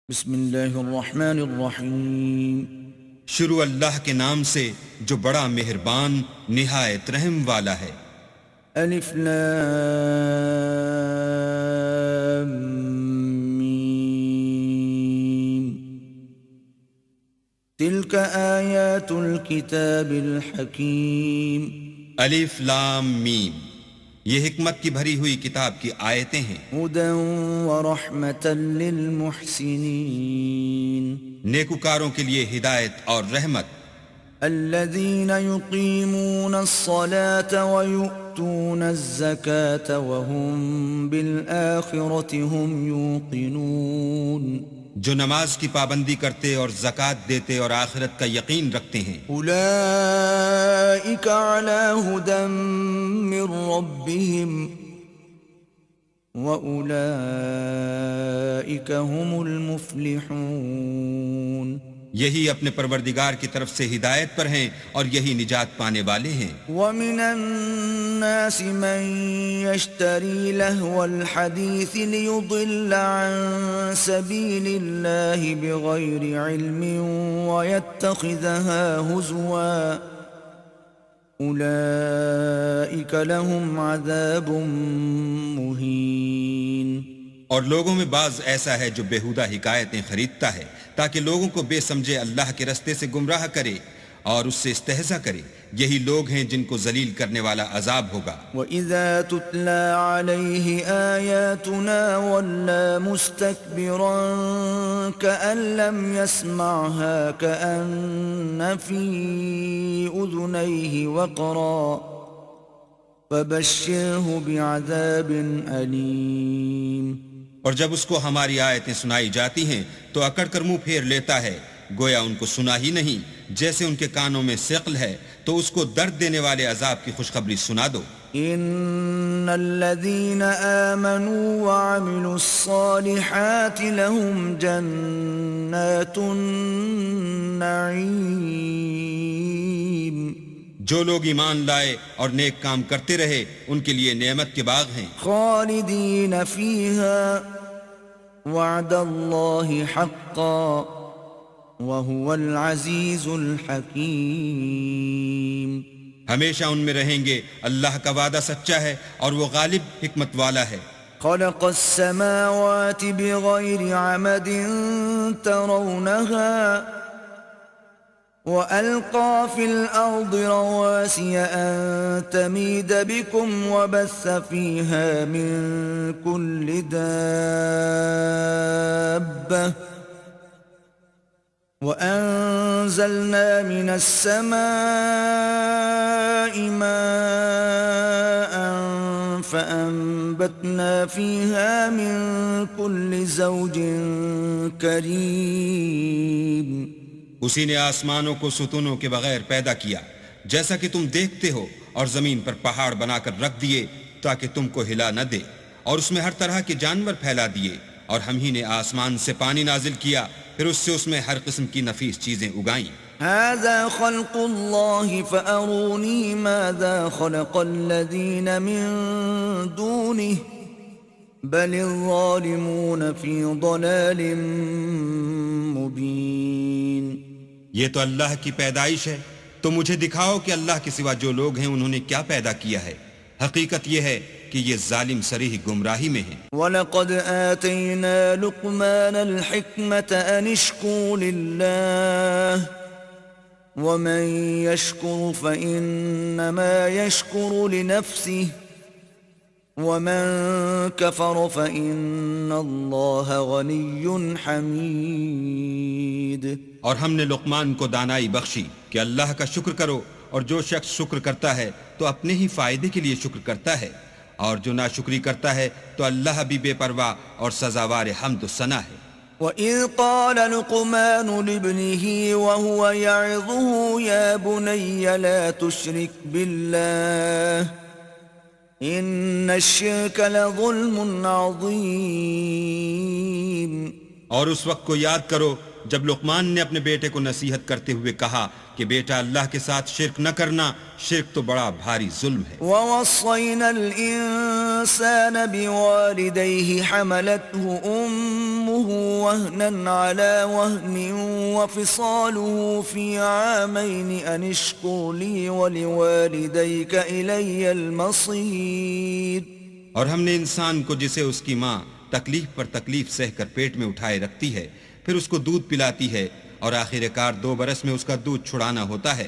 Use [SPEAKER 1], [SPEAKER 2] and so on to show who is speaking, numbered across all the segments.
[SPEAKER 1] بسم اللہ الرحمن الرحیم۔
[SPEAKER 2] شروع اللہ کے نام سے جو بڑا مہربان نہایت رحم والا ہے۔
[SPEAKER 1] الف لام میم، تلک آیات الکتاب الحکیم۔
[SPEAKER 2] الف لام میم، یہ حکمت کی بھری ہوئی کتاب کی آیتیں ہیں۔
[SPEAKER 1] ہدی ورحمۃ للمحسنین،
[SPEAKER 2] نیکوکاروں کے لیے ہدایت اور رحمت۔
[SPEAKER 1] الذین یقیمون الصلاة ویؤتون الزکاة وهم بالآخرة هم یوقنون،
[SPEAKER 2] جو نماز کی پابندی کرتے اور زکوٰۃ دیتے اور آخرت کا یقین رکھتے ہیں۔
[SPEAKER 1] اولئک علی ھدی من ربہم واولئک هم المفلحون،
[SPEAKER 2] یہی اپنے پروردگار کی طرف سے ہدایت پر ہیں اور یہی نجات پانے والے ہیں۔
[SPEAKER 1] ومن الناس من يشتري لهو الحديث ليضل عن سبيل الله بغير علم ويتخذها هزوا أولئك لهم عذاب مهين۔
[SPEAKER 2] اور لوگوں میں بعض ایسا ہے جو بیہودہ حکایتیں خریدتا ہے تاکہ لوگوں کو بے سمجھے اللہ کے رستے سے گمراہ کرے اور اس سے استہزاء کرے، یہی لوگ ہیں جن کو ذلیل کرنے والا عذاب ہوگا۔
[SPEAKER 1] وَإِذَا تُتْلَى عَلَيْهِ آيَاتُنَا وَلَّى مُسْتَكْبِرًا كَأَن لَّمْ يَسْمَعْهَا كَأَنَّ فِي أُذُنَيْهِ وَقْرًا فَبَشِّرْهُ بِعَذَابٍ أَلِيمٍ۔
[SPEAKER 2] اور جب اس کو ہماری آیتیں سنائی جاتی ہیں تو اکڑ کر منہ پھیر لیتا ہے، گویا ان کو سنا ہی نہیں، جیسے ان کے کانوں میں ثقل ہے، تو اس کو درد دینے والے عذاب کی خوشخبری سنا دو۔
[SPEAKER 1] ان الذين آمنوا وعملوا الصالحات لهم جنات النعيم،
[SPEAKER 2] جو لوگ ایمان لائے اور نیک کام کرتے رہے ان کے لیے نعمت کے باغ ہیں،
[SPEAKER 1] خالدین فیہا وعد اللہ حقا وهو العزیز الحکیم۔
[SPEAKER 2] ہمیشہ ان میں رہیں گے، اللہ کا وعدہ سچا ہے اور وہ غالب حکمت والا ہے۔
[SPEAKER 1] خلق السماوات بغیر عمد ترونها وألقى في الأرض رواسي أن تميد بكم وبث فيها من كل دابة وأنزلنا من السماء ماء فأنبتنا فيها من كل زوج كريم۔
[SPEAKER 2] اسی نے آسمانوں کو ستونوں کے بغیر پیدا کیا جیسا کہ تم دیکھتے ہو، اور زمین پر پہاڑ بنا کر رکھ دیے تاکہ تم کو ہلا نہ دے، اور اس میں ہر طرح کے جانور پھیلا دیے، اور ہم ہی نے آسمان سے پانی نازل کیا، پھر اس سے اس میں ہر قسم کی نفیس چیزیں اگائیں۔
[SPEAKER 1] هذا خلق اللہ فأرونی ماذا خلق الذین من دونه بل الظالمون فی ضلال مبین۔
[SPEAKER 2] یہ تو اللہ کی پیدائش ہے، تو مجھے دکھاؤ کہ اللہ کے سوا جو لوگ ہیں انہوں نے کیا پیدا کیا ہے۔ حقیقت یہ ہے کہ یہ ظالم صریح گمراہی میں ہیں۔
[SPEAKER 1] وَلَقَدْ آتَيْنَا لُقْمَانَ الْحِكْمَةَ أَنِ اشْكُرْ لِلَّهِ وَمَنْ يَشْكُرْ فَإِنَّمَا يَشْكُرُ لِنَفْسِهِ وَمَنْ كَفَرَ فَإِنَّ اللَّهَ غَنِيٌّ حَمِيدٌ۔
[SPEAKER 2] اور ہم نے لقمان کو دانائی بخشی کہ اللہ کا شکر کرو، اور جو شخص شکر کرتا ہے تو اپنے ہی فائدے کے لیے شکر کرتا ہے، اور جو ناشکری کرتا ہے تو اللہ بھی بے پرواہ اور سزاوار حمد و ثنا ہے۔
[SPEAKER 1] وَإِذْ قَالَ لُقْمَانُ لِابْنِهِ وَهُوَ يَعِظُهُ يَا بُنَيَّ لَا تُشْرِكْ بِاللَّهِ إِنَّ الشِّرْكَ لَظُلْمٌ عَظِيمٌ۔
[SPEAKER 2] اور اس وقت کو یاد کرو جب لقمان نے اپنے بیٹے کو نصیحت کرتے ہوئے کہا کہ بیٹا اللہ کے ساتھ شرک نہ کرنا، شرک تو بڑا بھاری ظلم ہے۔
[SPEAKER 1] وَوَصَّيْنَا الْإِنسَانَ بِوَالِدَيْهِ حَمَلَتْهُ أُمُّهُ وهنا على وهن وفصاله في عامين أن اشكر لي ولوالديك إلي المصير.
[SPEAKER 2] اور ہم نے انسان کو جسے اس کی ماں تکلیف پر تکلیف سہ کر پیٹ میں اٹھائے رکھتی ہے، پھر اس کو دودھ پلاتی ہے اور آخر کار 2 برس میں اس کا دودھ چھڑانا ہوتا ہے،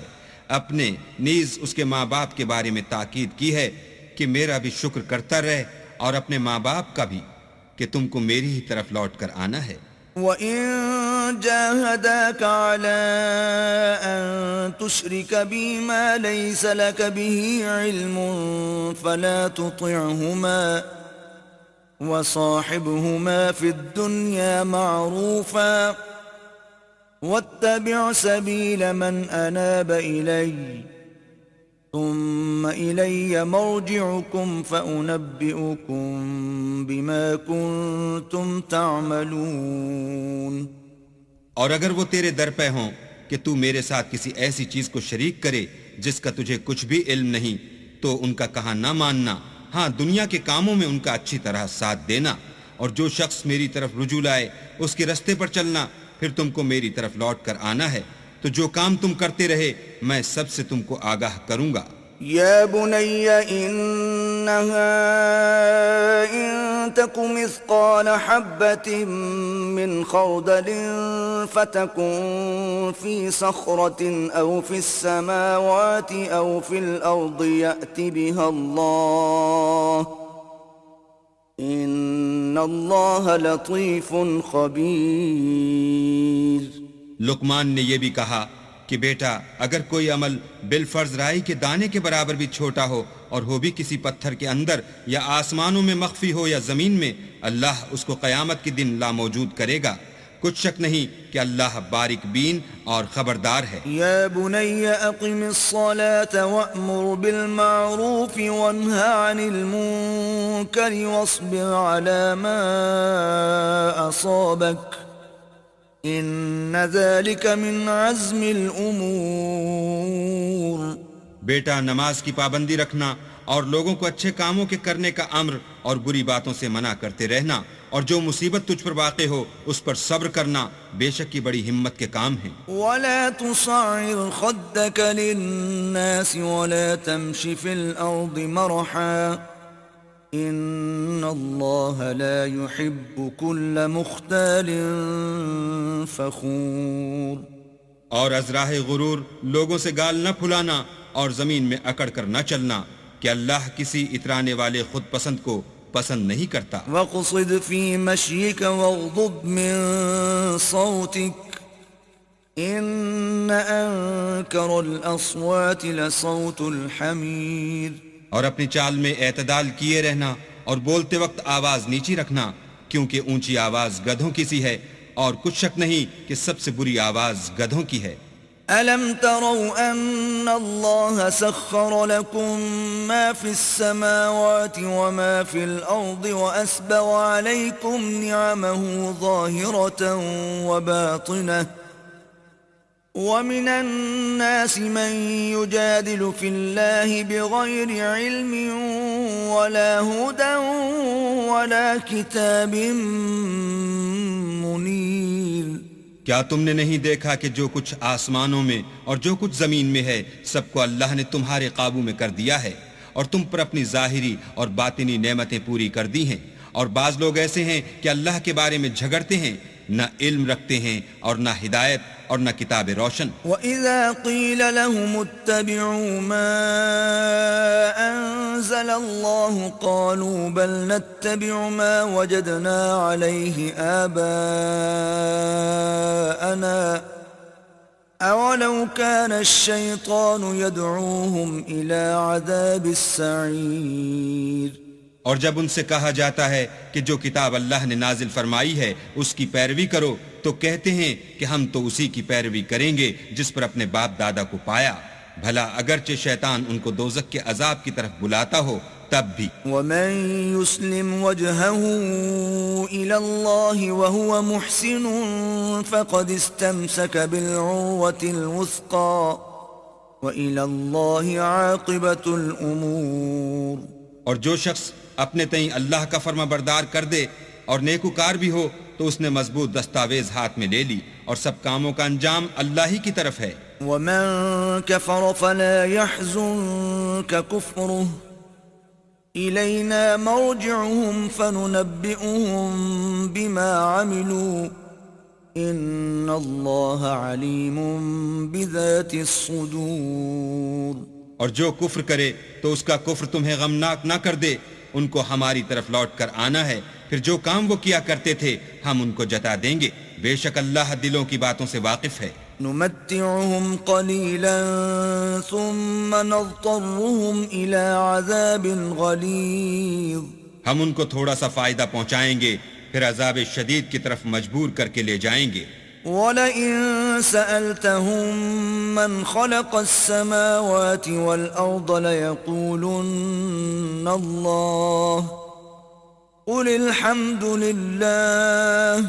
[SPEAKER 2] اپنے نیز اس کے ماں باپ کے بارے میں تاکید کی ہے کہ میرا بھی شکر کرتا رہے اور اپنے ماں باپ کا بھی کہ تم کو میری ہی طرف لوٹ کر آنا ہے.
[SPEAKER 1] وَإِن جَاهَدَاكَ عَلَىٰ أَن تُشْرِكَ بِي مَا لَيْسَ لَكَ بِهِ عِلْمٌ فَلَا تُطِعْهُمَا وَصَاحِبْهُمَا فِي الدُّنْيَا مَعْرُوفًا وَاتَّبِعْ سَبِيلَ مَنْ أَنَابَ إِلَيَّ ثُمَّ إِلَيَّ مَرْجِعُكُمْ فَأُنَبِّئُكُمْ بِمَا كُنْتُمْ تَعْمَلُونَ.
[SPEAKER 2] اور اگر وہ تیرے در پہ ہوں کہ تو میرے ساتھ کسی ایسی چیز کو شریک کرے جس کا تجھے کچھ بھی علم نہیں تو ان کا کہا نہ ماننا، ہاں دنیا کے کاموں میں ان کا اچھی طرح ساتھ دینا، اور جو شخص میری طرف رجوع لائے اس کے رستے پر چلنا، پھر تم کو میری طرف لوٹ کر آنا ہے، تو جو کام تم کرتے رہے میں سب سے تم کو آگاہ کروں گا.
[SPEAKER 1] يا بني إنها إن تك مثقال حبة من خردل فتكن في صخرة أو في السماوات أو في الأرض يأت بها الله إن الله لطيف خبير.
[SPEAKER 2] لقمان نے یہ بھی کہا کہ بیٹا اگر کوئی عمل بالفرض رائی کے دانے کے برابر بھی چھوٹا ہو اور ہو بھی کسی پتھر کے اندر یا آسمانوں میں مخفی ہو یا زمین میں، اللہ اس کو قیامت کے دن لاموجود کرے گا. کچھ شک نہیں کہ اللہ باریک بین اور خبردار ہے.
[SPEAKER 1] يا بني أقم الصلاة وأمر بالمعروف وانهى عن المنكر واصبر على ما أصابك إن ذلك من عزم الأمور.
[SPEAKER 2] بیٹا نماز کی پابندی رکھنا اور لوگوں کو اچھے کاموں کے کرنے کا امر اور بری باتوں سے منع کرتے رہنا، اور جو مصیبت تجھ پر واقع ہو اس پر صبر کرنا بے شک کی بڑی ہمت کے کام ہیں.
[SPEAKER 1] ولا تصعر خدك للناس ولا تمش في الأرض مرحا إن الله لا يحب كل مختال فخور.
[SPEAKER 2] اور از راہ غرور لوگوں سے گال نہ پھلانا اور زمین میں اکڑ کر نہ چلنا کہ اللہ کسی اترانے والے خود پسند کو پسند نہیں کرتا.
[SPEAKER 1] وَاقْصِدْ فِي مَشْيِكَ وَاغْضُضْ مِن صَوْتِكَ إِنَّ أَنكَرَ الْأَصْوَاتِ لَصَوْتُ الْحَمِيرِ.
[SPEAKER 2] اور اپنی چال میں اعتدال کیے رہنا اور بولتے وقت آواز نیچی رکھنا، کیونکہ اونچی آواز گدھوں کی سی ہے، اور کچھ شک نہیں کہ سب سے بری آواز گدھوں کی ہے.
[SPEAKER 1] أَلَمْ تَرَوْا أَنَّ اللَّهَ سَخَّرَ لَكُم مَّا فِي السَّمَاوَاتِ وَمَا فِي الْأَرْضِ وَأَسْبَغَ عَلَيْكُمْ نِعَمَهُ ظَاهِرَةً وَبَاطِنَةً وَمِنَ النَّاسِ مَن يُجَادِلُ فِي اللَّهِ بِغَيْرِ عِلْمٍ وَلَا هُدًى وَلَا كِتَابٍ مُنِيرٍ.
[SPEAKER 2] کیا تم نے نہیں دیکھا کہ جو کچھ آسمانوں میں اور جو کچھ زمین میں ہے سب کو اللہ نے تمہارے قابو میں کر دیا ہے، اور تم پر اپنی ظاہری اور باطنی نعمتیں پوری کر دی ہیں. اور بعض لوگ ایسے ہیں کہ اللہ کے بارے میں جھگڑتے ہیں، نہ علم رکھتے ہیں اور نہ ہدایت اور نہ کتاب روشن.
[SPEAKER 1] وَإِذَا قِيلَ لَهُمُ اتَّبِعُوا مَا أَنزَلَ اللَّهُ قَالُوا بَلْ نَتَّبِعُ مَا وَجَدْنَا عَلَيْهِ آبَاءَنَا أَوَلَوْ كَانَ الشَّيْطَانُ يَدْعُوهُمْ إِلَى عَذَابِ السَّعِيرِ.
[SPEAKER 2] اور جب ان سے کہا جاتا ہے کہ جو کتاب اللہ نے نازل فرمائی ہے اس کی پیروی کرو تو کہتے ہیں کہ ہم تو اسی کی پیروی کریں گے جس پر اپنے باپ دادا کو پایا، بھلا اگرچہ شیطان ان کو دوزخ کے عذاب کی طرف بلاتا ہو تب بھی.
[SPEAKER 1] وَمَن يُسْلِمْ وَجْهَهُ إِلَى اللَّهِ وَهُوَ مُحْسِنٌ فَقَدِ اسْتَمْسَكَ بِالْعُرْوَةِ الْوُثْقَى وَإِلَى اللَّهِ عَاقِبَةُ الْأُمُورِ.
[SPEAKER 2] اور جو شخص اپنے تئیں اللہ کا فرما بردار کر دے اور نیکوکار بھی ہو تو اس نے مضبوط دستاویز ہاتھ میں لے لی، اور سب کاموں کا انجام اللہ ہی کی طرف ہے۔
[SPEAKER 1] ومن كفر فلا يحزنك كفره إلينا مرجعهم فننبئهم بما عملوا إن الله عليم بذات الصدور۔
[SPEAKER 2] اور جو کفر کرے تو اس کا کفر تمہیں غمناک نہ کر دے، ان کو ہماری طرف لوٹ کر آنا ہے، پھر جو کام وہ کیا کرتے تھے ہم ان کو جتا دیں گے، بے شک اللہ دلوں کی باتوں سے واقف ہے۔
[SPEAKER 1] نمتعهم قليلا ثم نضطرهم إلى عذاب غليظ۔
[SPEAKER 2] ہم ان کو تھوڑا سا فائدہ پہنچائیں گے، پھر عذاب شدید کی طرف مجبور کر کے لے جائیں گے۔
[SPEAKER 1] وَلَئِن سَأَلْتَهُم مَّنْ خَلَقَ السَّمَاوَاتِ وَالْأَرْضَ لَيَقُولُنَّ اللَّهُ قُلِ الْحَمْدُ لِلَّهِ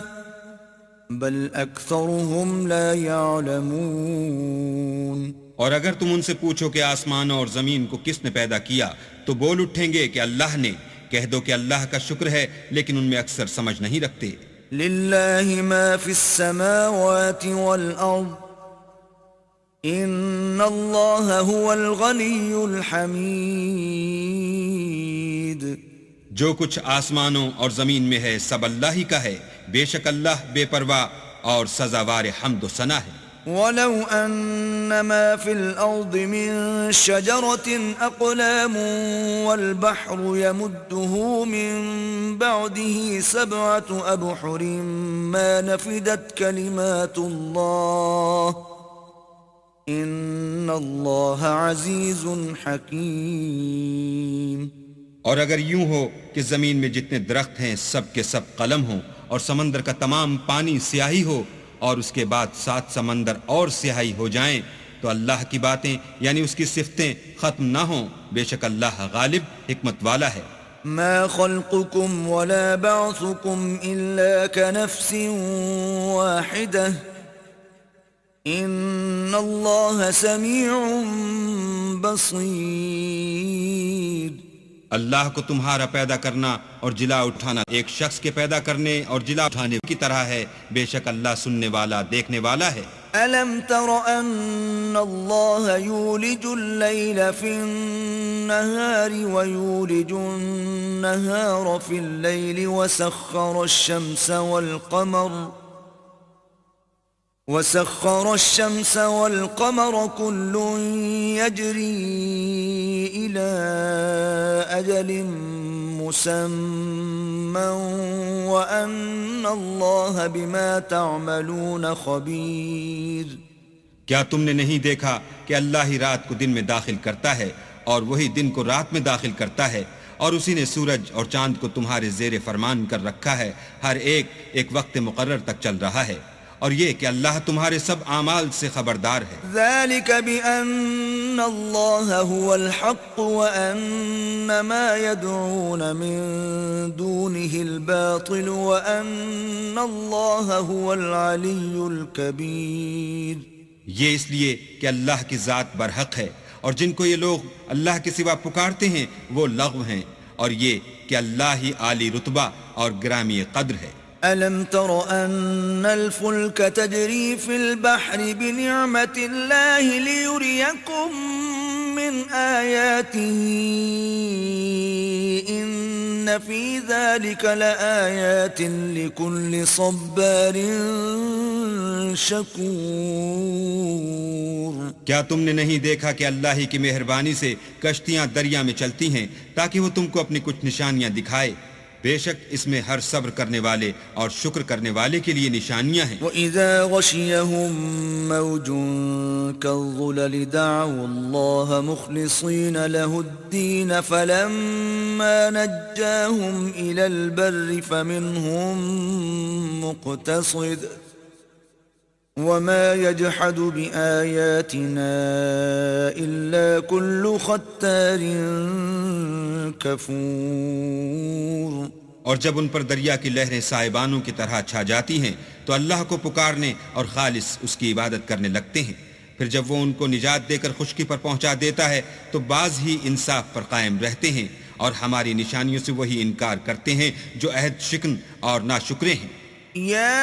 [SPEAKER 1] بَلْ أَكْثَرُهُمْ لَا يَعْلَمُونَ۔
[SPEAKER 2] اور اگر تم ان سے پوچھو کہ آسمانوں اور زمین کو کس نے پیدا کیا تو بول اٹھیں گے کہ اللہ نے۔ کہہ دو کہ اللہ کا شکر ہے، لیکن ان میں اکثر سمجھ نہیں رکھتے۔
[SPEAKER 1] لِلَّهِ مَا فِي السَّمَاوَاتِ وَالْأَرْضِ إِنَّ اللَّهَ هُوَ الْغَنِيُّ الْحَمِيدُ۔
[SPEAKER 2] جو کچھ آسمانوں اور زمین میں ہے سب اللہ ہی کا ہے، بے شک اللہ بے پرواہ اور سزاوار حمد و ثنا ہے۔
[SPEAKER 1] وَلَوْ أَنَّ مَا فِي الْأَرْضِ مِن شَجَرَةٍ أَقْلَامٌ وَالْبَحْرُ يَمُدُّهُ مِن بَعْدِهِ سَبْعَةُ أَبْحُرٍ مَا نَفِدَتْ كَلِمَاتُ اللَّهِ إِنَّ اللَّهَ عَزِيزٌ حَكِيمٌ۔
[SPEAKER 2] اور اگر یوں ہو کہ زمین میں جتنے درخت ہیں سب کے سب قلم ہوں، اور سمندر کا تمام پانی سیاہی ہو، اور اس کے بعد 7 سمندر اور سیاہی ہو جائیں، تو اللہ کی باتیں یعنی اس کی صفتیں ختم نہ ہوں، بے شک اللہ غالب حکمت والا ہے۔
[SPEAKER 1] ما خلقكم ولا بعثكم إلا كنفس واحدة إن الله سميع بصير۔
[SPEAKER 2] اللہ کو تمہارا پیدا کرنا اور جلا اٹھانا ایک شخص کے پیدا کرنے اور جلا اٹھانے کی طرح ہے، بے شک اللہ سننے والا دیکھنے والا ہے۔
[SPEAKER 1] أَلَمْ تَرَ أَنَّ اللَّهَ يُولِجُ اللَّيْلَ فِي النَّهَارِ وَيُولِجُ النَّهَارَ فِي اللَّيْلِ وَسَخَّرَ الشَّمْسَ وَالْقَمَرَ كُلٌّ يَجْرِي إِلَى أَجَلٍ مُّسَمًّى وَأَنَّ اللَّهَ بِمَا تَعْمَلُونَ خَبِيرٌ۔
[SPEAKER 2] کیا تم نے نہیں دیکھا کہ اللہ ہی رات کو دن میں داخل کرتا ہے اور وہی دن کو رات میں داخل کرتا ہے، اور اسی نے سورج اور چاند کو تمہارے زیر فرمان کر رکھا ہے، ہر ایک ایک وقت مقرر تک چل رہا ہے، اور یہ کہ اللہ تمہارے سب اعمال سے خبردار ہے۔
[SPEAKER 1] ذَلِكَ بِأَنَّ اللَّهَ هُوَ الْحَقُّ وَأَنَّ مَا يَدْعُونَ مِن دُونِهِ الْبَاطِلُ وَأَنَّ اللَّهَ هُوَ الْعَلِيُّ الْكَبِيرُ۔
[SPEAKER 2] یہ اس لیے کہ اللہ کی ذات برحق ہے، اور جن کو یہ لوگ اللہ کے سوا پکارتے ہیں وہ لغو ہیں، اور یہ کہ اللہ ہی عالی رتبہ اور گرامی قدر ہے۔
[SPEAKER 1] أَلَمْ تَرَ أَنَّ الْفُلْكَ تَجْرِي فِي الْبَحْرِ بِنِعْمَةِ اللَّهِ لِيُرِيَكُم مِّنْ آيَاتِهِ إِنَّ فِي ذَلِكَ لَآيَاتٍ لِكُلِّ صَبَّارٍ شَكُورٍ۔
[SPEAKER 2] کیا تم نے نہیں دیکھا کہ اللہ ہی کی مہربانی سے کشتیاں دریا میں چلتی ہیں تاکہ وہ تم کو اپنی کچھ نشانیاں دکھائے؟ بے شک اس میں ہر صبر کرنے والے اور شکر کرنے والے کے لیے نشانیاں ہیں۔
[SPEAKER 1] وَإِذَا غَشِيَهُم مَّوْجٌ كَالظُّلَلِ دَعَوُا اللَّهَ مُخْلِصِينَ لَهُ الدِّينَ فَلَمَّا نَجَّاهُمْ إِلَى الْبَرِّ فَمِنْهُم مُّقْتَصِدٌ وَمَا يَجْحَدُ بِآيَاتِنَا إِلَّا كُلُّ خَتَّارٍ كَفُورٍ۔
[SPEAKER 2] اور جب ان پر دریا کی لہریں سائبانوں کی طرح چھا جاتی ہیں تو اللہ کو پکارنے اور خالص اس کی عبادت کرنے لگتے ہیں، پھر جب وہ ان کو نجات دے کر خشکی پر پہنچا دیتا ہے تو بعض ہی انصاف پر قائم رہتے ہیں، اور ہماری نشانیوں سے وہی انکار کرتے ہیں جو عہد شکن اور ناشکرے ہیں.
[SPEAKER 1] يا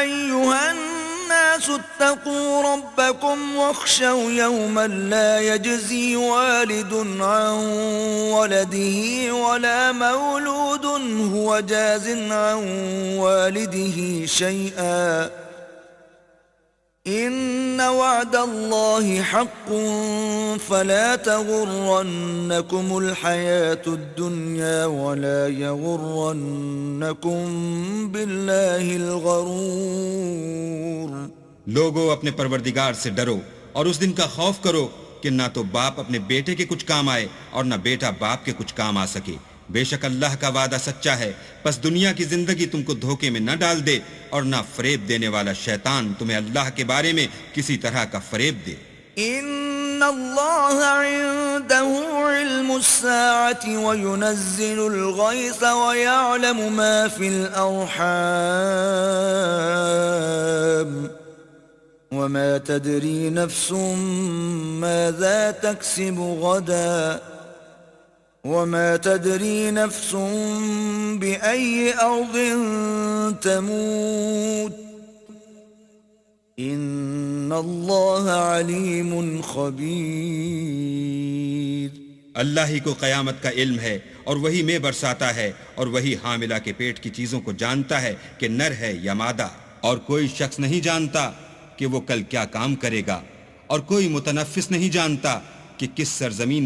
[SPEAKER 1] أيها الناس اتقوا ربكم واخشوا يوما لا يجزي والد عن ولده ولا مولود هو جاز عن والده شيئا إن وعد الله حق فلا تغرنكم الحياة الدنيا ولا يغرنكم بالله الغرور.
[SPEAKER 2] لوگو اپنے پروردگار سے ڈرو اور اس دن کا خوف کرو کہ نہ تو باپ اپنے بیٹے کے کچھ کام آئے اور نہ بیٹا باپ کے کچھ کام آ سکے. بے شک اللہ کا وعدہ سچا ہے، پس دنیا کی زندگی تم کو دھوکے میں نہ ڈال دے اور نہ فریب دینے والا شیطان تمہیں اللہ کے بارے میں کسی طرح کا فریب دے.
[SPEAKER 1] ان اللہ عنده علم الساعة وينزل الغيث ويعلم ما في الأرحام وما تدري نفس ماذا تكسب غدا وما تدري نفس بأي أرض تموت ان اللہ علیم خبیر.
[SPEAKER 2] اللہ ہی کو قیامت کا علم ہے اور وہی میں برساتا ہے اور وہی حاملہ کے پیٹ کی چیزوں کو جانتا ہے کہ نر ہے یا مادہ، اور کوئی شخص نہیں جانتا کہ وہ کل کیا کام کرے گا، اور کوئی متنفس نہیں جانتا کہ کس سرزمین